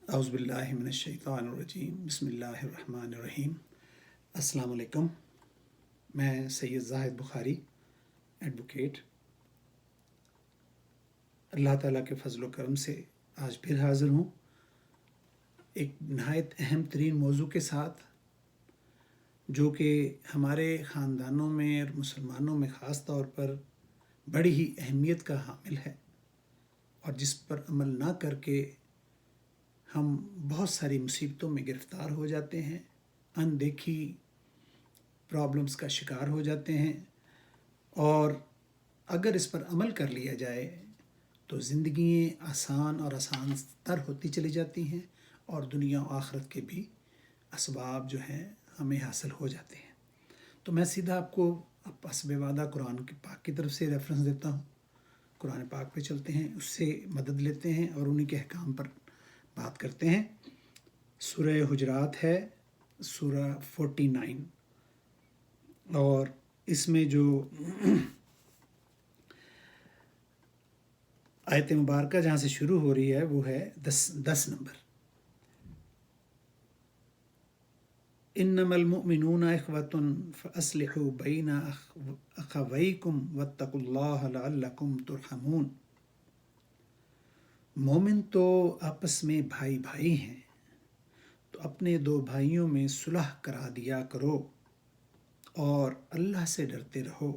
اعوذ باللہ من الشیطان الرجیم بسم اللہ الرحمن الرحیم۔ السلام علیکم، میں سید زاہد بخاری ایڈوکیٹ اللہ تعالیٰ کے فضل و کرم سے آج پھر حاضر ہوں ایک نہایت اہم ترین موضوع کے ساتھ، جو کہ ہمارے خاندانوں میں اور مسلمانوں میں خاص طور پر بڑی ہی اہمیت کا حامل ہے، اور جس پر عمل نہ کر کے ہم بہت ساری مصیبتوں میں گرفتار ہو جاتے ہیں، اندیکھی پرابلمس کا شکار ہو جاتے ہیں، اور اگر اس پر عمل کر لیا جائے تو زندگییں آسان اور آسان تر ہوتی چلی جاتی ہیں، اور دنیا و آخرت کے بھی اسباب جو ہیں ہمیں حاصل ہو جاتے ہیں۔ تو میں سیدھا آپ کو حسب وعدہ قرآن کے پاک کی طرف سے ریفرنس دیتا ہوں، قرآن پاک پہ چلتے ہیں، اس سے مدد لیتے ہیں اور انہی کے احکام پر بات کرتے ہیں۔ سورہ حجرات ہے، سورہ 49، اور اس میں جو آیت مبارکہ جہاں سے شروع ہو رہی ہے وہ ہے 10 نمبر۔ انما المؤمنون اخوۃ فاصلحوا بین اخویکم واتقوا اللہ لعلکم ترحمون۔ مومن تو آپس میں بھائی بھائی ہیں، تو اپنے دو بھائیوں میں صلح کرا دیا کرو اور اللہ سے ڈرتے رہو۔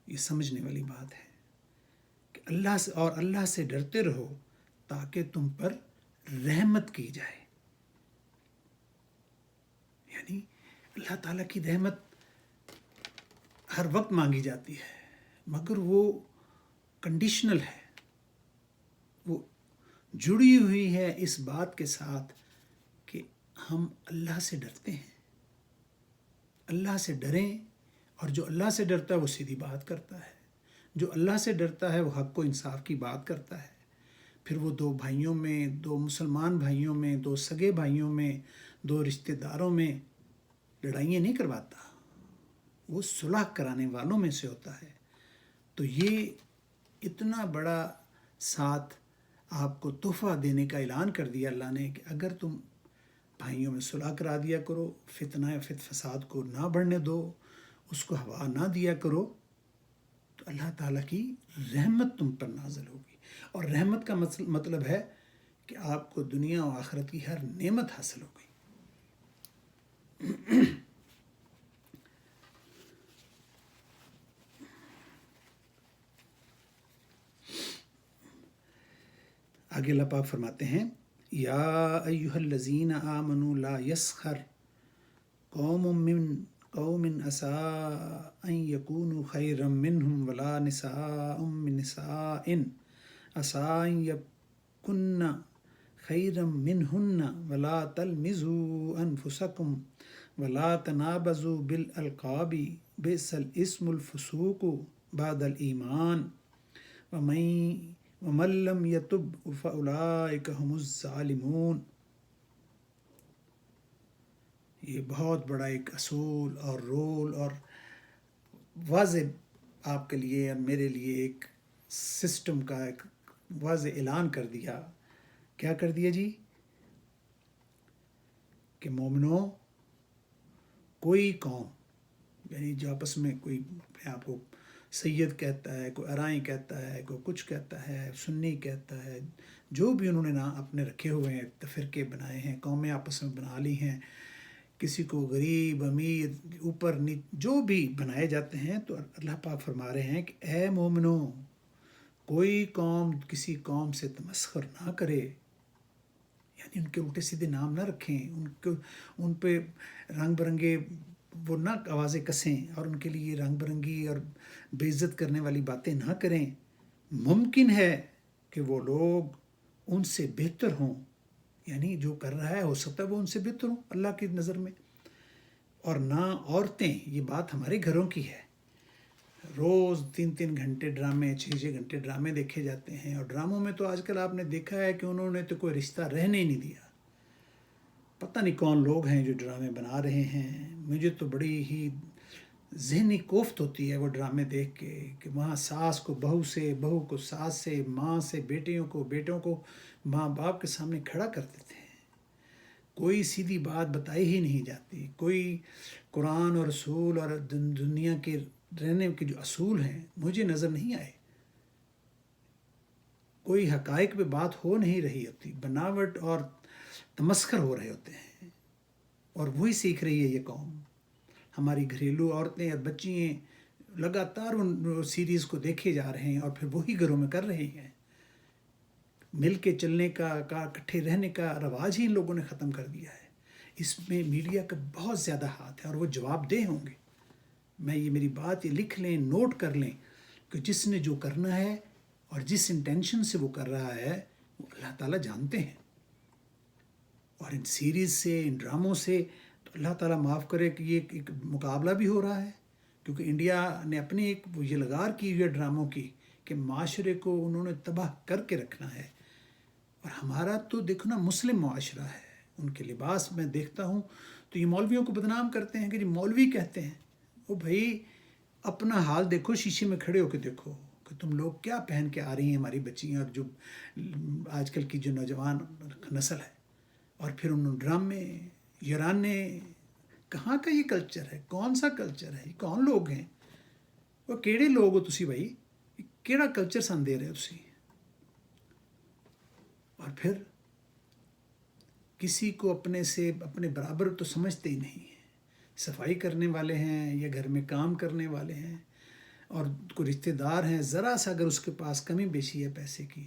یہ سمجھنے والی بات ہے کہ اللہ سے ڈرتے رہو تاکہ تم پر رحمت کی جائے۔ یعنی اللہ تعالیٰ کی رحمت ہر وقت مانگی جاتی ہے، مگر وہ کنڈیشنل ہے، وہ جڑی ہوئی ہے اس بات کے ساتھ کہ ہم اللہ سے ڈرتے ہیں، اللہ سے ڈریں، اور جو اللہ سے ڈرتا ہے وہ سیدھی بات کرتا ہے، جو اللہ سے ڈرتا ہے وہ حق و انصاف کی بات کرتا ہے۔ پھر وہ دو بھائیوں میں، دو مسلمان بھائیوں میں، دو سگے بھائیوں میں، دو رشتہ داروں میں لڑائیاں نہیں کرواتا، وہ صلح کرانے والوں میں سے ہوتا ہے۔ تو یہ اتنا بڑا ساتھ آپ کو تحفہ دینے کا اعلان کر دیا اللہ نے کہ اگر تم بھائیوں میں صلح کرا دیا کرو، فتنہ یا فساد کو نہ بڑھنے دو، اس کو ہوا نہ دیا کرو، تو اللہ تعالیٰ کی رحمت تم پر نازل ہوگی۔ اور رحمت کا مطلب ہے کہ آپ کو دنیا و آخرت کی ہر نعمت حاصل ہوگی۔ آگے اللہ پاک فرماتے ہیں، یا ایہا الذین آمنوا لا یسخر قوم من قوم عسى ان یکونوا خیرا منہم ولا نساء من نساء عسى ان یکن خیرا منہن ولا تلمزوا انفسکم ولا تنابزوا بالالقاب بئس الاسم الفسوق بعد الایمان ومن لم یتب فاولئک هم الظالمون۔ یہ بہت بڑا ایک اصول اور رول اور واضح آپ کے لیے اور میرے لیے ایک سسٹم کا ایک واضح اعلان کر دیا۔ کیا کر دیا جی؟ کہ مومنوں، کوئی قوم، یعنی جو آپس میں کوئی اپنے آپ کو سید کہتا ہے، کوئی ارائیں کہتا ہے، کوئی کچھ کہتا ہے، سنی کہتا ہے، جو بھی انہوں نے نا اپنے رکھے ہوئے ہیں، تفرقے بنائے ہیں، قومیں آپس میں بنا لی ہیں، کسی کو غریب امیر اوپر جو بھی بنائے جاتے ہیں، تو اللہ پاک فرما رہے ہیں کہ اے مومنوں، کوئی قوم کسی قوم سے تمسخر نہ کرے، یعنی ان کے الٹے سیدھے نام نہ رکھیں، ان پہ رنگ برنگے وہ نہ آوازیں کسیں، اور ان کے لیے رنگ برنگی اور بے عزت کرنے والی باتیں نہ کریں۔ ممکن ہے کہ وہ لوگ ان سے بہتر ہوں، یعنی جو کر رہا ہے ہو سکتا ہے وہ ان سے بہتر ہوں اللہ کی نظر میں۔ اور نہ عورتیں، یہ بات ہمارے گھروں کی ہے، روز 3 گھنٹے ڈرامے، 6 گھنٹے ڈرامے دیکھے جاتے ہیں، اور ڈراموں میں تو آج کل آپ نے دیکھا ہے کہ انہوں نے تو کوئی رشتہ رہنے ہی نہیں دیا۔ پتہ نہیں کون لوگ ہیں جو ڈرامے بنا رہے ہیں، مجھے تو بڑی ہی ذہنی کوفت ہوتی ہے وہ ڈرامے دیکھ کے کہ وہاں ساس کو بہو سے، بہو کو ساس سے، ماں سے بیٹیوں کو، بیٹوں کو ماں باپ کے سامنے کھڑا کر دیتے ہیں. کوئی سیدھی بات بتائی ہی نہیں جاتی، کوئی قرآن اور رسول اور دنیا کے رہنے کے جو اصول ہیں مجھے نظر نہیں آئے. کوئی حقائق پہ بات ہو نہیں رہی ہوتی، بناوٹ اور تمسخر ہو رہے ہوتے ہیں. اور وہی سیکھ رہی ہے یہ قوم. ہماری گھریلو عورتیں اور بچیاں لگاتار ان سیریز کو دیکھے جا رہے ہیں اور پھر وہی گھروں میں کر رہے ہیں. مل کے چلنے کا اکٹھے رہنے کا رواج ہی ان لوگوں نے ختم کر دیا ہے. اس میں میڈیا کا بہت زیادہ ہاتھ ہے اور وہ جواب دہ ہوں گے. میں یہ میری بات یہ لکھ لیں، نوٹ کر لیں کہ جس نے جو کرنا ہے اور جس انٹینشن سے وہ کر رہا ہے وہ اللہ تعالیٰ جانتے ہیں. اور ان سیریز سے، ان ڈراموں سے تو اللہ تعالیٰ معاف کرے کہ یہ ایک مقابلہ بھی ہو رہا ہے، کیونکہ انڈیا نے اپنی ایک یہ لگار کی ہوئی ہے ڈراموں کی کہ معاشرے کو انہوں نے تباہ کر کے رکھنا ہے. اور ہمارا تو دیکھو نا مسلم معاشرہ ہے. ان کے لباس میں دیکھتا ہوں تو یہ مولویوں کو بدنام کرتے ہیں کہ جو مولوی کہتے ہیں. وہ بھائی اپنا حال دیکھو، شیشے میں کھڑے ہو کے دیکھو کہ تم لوگ کیا پہن کے آ رہی ہیں ہماری بچیاں اور جو آج کل کی جو نوجوان نسل ہے. اور پھر انہوں ڈرامے یارانے، کہاں کا یہ کلچر ہے؟ کون سا کلچر ہے؟ یہ کون لوگ ہیں؟ وہ کیڑے لوگ ہو تسی بھائی؟ کیڑا کلچر سن دے رہے ہو تسی؟ اور پھر کسی کو اپنے سے اپنے برابر تو سمجھتے ہی نہیں ہیں. صفائی کرنے والے ہیں یا گھر میں کام کرنے والے ہیں اور کوئی رشتہ دار ہیں، ذرا سا اگر اس کے پاس کمی بیشی ہے پیسے کی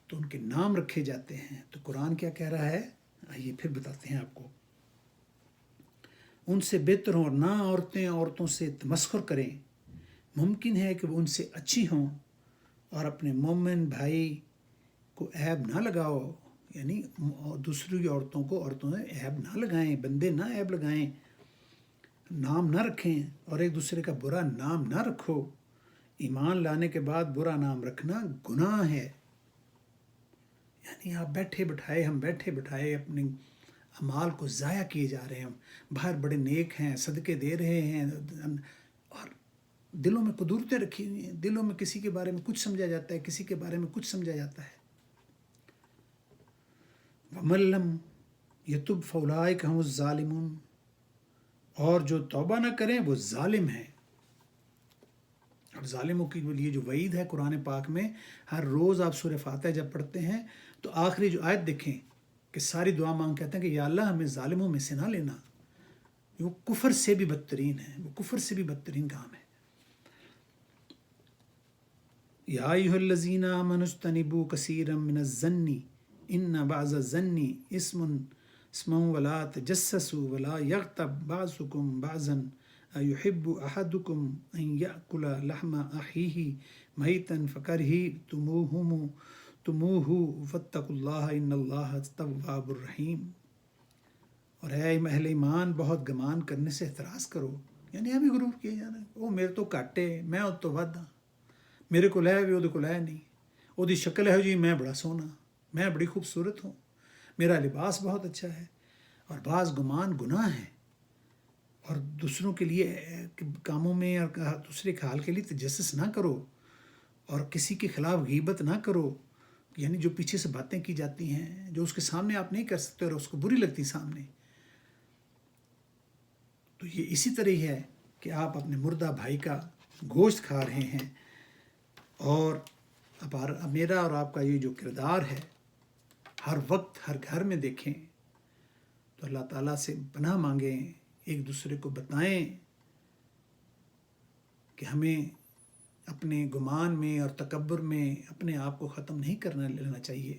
تو ان کے نام رکھے جاتے ہیں. تو قرآن کیا کہہ رہا ہے؟ آئیے پھر بتاتے ہیں آپ کو. ان سے بہتر ہوں اور نہ عورتیں عورتوں سے تمسخر کریں. ممکن ہے کہ وہ ان سے اچھی ہوں. اور اپنے مومن بھائی کو عیب نہ لگاؤ، یعنی دوسری عورتوں کو عورتوں سے عیب نہ لگائیں، بندے نہ عیب لگائیں، نام نہ رکھیں اور ایک دوسرے کا برا نام نہ رکھو. ایمان لانے کے بعد برا نام رکھنا گناہ ہے. یعنی آپ بیٹھے بٹھائے، ہم بیٹھے بٹھائے اپنے اعمال کو ضائع کیے جا رہے ہیں. باہر بڑے نیک ہیں، صدقے دے رہے ہیں اور دلوں میں قدورتیں رکھی ہوئی ہیں. دلوں میں کسی کے بارے میں کچھ سمجھا جاتا ہے، کسی کے بارے میں کچھ سمجھا جاتا ہے. وَمَن لَّمْ يَتُبْ فَأُولَٰئِكَ هُمُ الظَّالِمُونَ. اور جو توبہ نہ کریں وہ ظالم ہیں. اور ظالموں کے لیے جو وعید ہے قرآن پاک میں، ہر روز آپ سورہ فاتحہ جب پڑھتے ہیں تو آخری جو آیت دیکھیں کہ ساری دعا مانگ کہتے ہیں کہ یا اللہ ہمیں ظالموں میں سے نہ لینا. وہ کفر سے بھی بدترین ہے، وہ کفر سے بھی بدترین کام ہے. یا ایھا الذین آمنوا اجتنبوا کثیرا من الظن ان بعض الظن اسم ولا تجسسوا ولا یغتب بعضکم بعضا ایحب احدکم ان یأکل لحم اخیہ میتا فکرہتموہ واتقوا اللہ ان اللہ تواب الرحیم. اور اے اہل ایمان، بہت گمان کرنے سے احتراز کرو. یعنی ابھی غرور کیا جانا وہ میرے تو گھٹ ہے، میں وہ تو ود ہاں، میرے کو ہے بھی وہ کو ہے نہیں، وہ شکل ہے جی میں بڑا سونا، میں بڑی خوبصورت ہوں، میرا لباس بہت اچھا ہے. اور بعض گمان گناہ ہیں. اور دوسروں کے لیے کاموں میں اور دوسرے کے حال کے لیے تجسس نہ کرو اور کسی کے خلاف غیبت نہ کرو. یعنی جو پیچھے سے باتیں کی جاتی ہیں جو اس کے سامنے آپ نہیں کر سکتے اور اس کو بری لگتی سامنے. تو یہ اسی طرح ہی ہے کہ آپ اپنے مردہ بھائی کا گوشت کھا رہے ہیں. اور میرا اور آپ کا یہ جو کردار ہے ہر وقت ہر گھر میں دیکھیں تو اللہ تعالیٰ سے پناہ مانگیں، ایک دوسرے کو بتائیں کہ ہمیں اپنے گمان میں اور تکبر میں اپنے آپ کو ختم نہیں کرنا لینا چاہیے.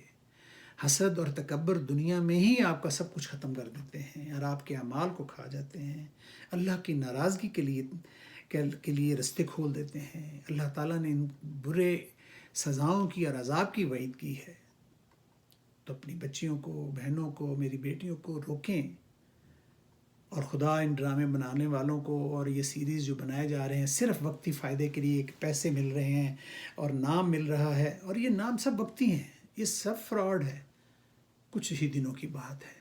حسد اور تکبر دنیا میں ہی آپ کا سب کچھ ختم کر دیتے ہیں اور آپ کے اعمال کو کھا جاتے ہیں. اللہ کی ناراضگی کے لیے رستے کھول دیتے ہیں. اللہ تعالیٰ نے ان برے سزاؤں کی اور عذاب کی وعید کی ہے. تو اپنی بچیوں کو، بہنوں کو، میری بیٹیوں کو روکیں. اور خدا ان ڈرامے بنانے والوں کو اور یہ سیریز جو بنائے جا رہے ہیں صرف وقتی فائدے کے لیے، کہ پیسے مل رہے ہیں اور نام مل رہا ہے، اور یہ نام سب وقتی ہیں، یہ سب فراڈ ہے، کچھ ہی دنوں کی بات ہے.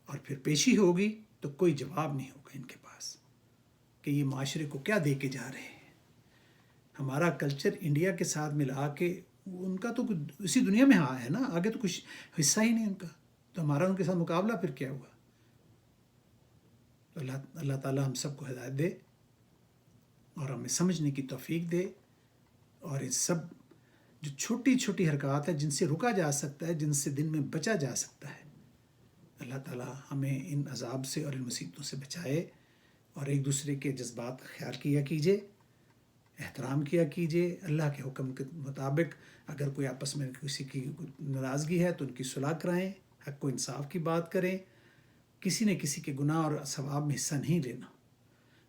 اور پھر پیشی ہوگی تو کوئی جواب نہیں ہوگا ان کے پاس. کہ یہ معاشرے کو کیا دے کے جا رہے ہیں. ہمارا کلچر انڈیا کے ساتھ ملا کے ان کا تو اسی دنیا میں ہے نا, آگے تو کچھ حصہ ہی نہیں ان کا, تو ہمارا ان کے ساتھ مقابلہ پھر کیا ہوا. اللہ تعالیٰ ہم سب کو ہدایت دے اور ہمیں سمجھنے کی توفیق دے, اور ان سب جو چھوٹی چھوٹی حرکات ہیں جن سے رکا جا سکتا ہے, جن سے دن میں بچا جا سکتا ہے, اللہ تعالیٰ ہمیں ان عذاب سے اور ان مصیبتوں سے بچائے. اور ایک دوسرے کے جذبات کا خیال کیا کیجیے, احترام کیا کیجیے, اللہ کے حکم کے مطابق اگر کوئی آپس میں کسی کی ناراضگی ہے تو ان کی صلح کرائیں, حق و انصاف کی بات کریں. کسی نے کسی کے گناہ اور ثواب میں حصہ نہیں لینا,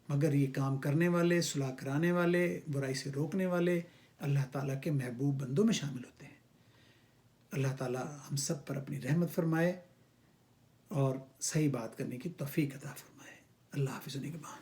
مگر یہ کام کرنے والے, صلح کرانے والے, برائی سے روکنے والے اللہ تعالیٰ کے محبوب بندوں میں شامل ہوتے ہیں. اللہ تعالیٰ ہم سب پر اپنی رحمت فرمائے اور صحیح بات کرنے کی توفیق عطا فرمائے. اللہ حافظ و نگہبان.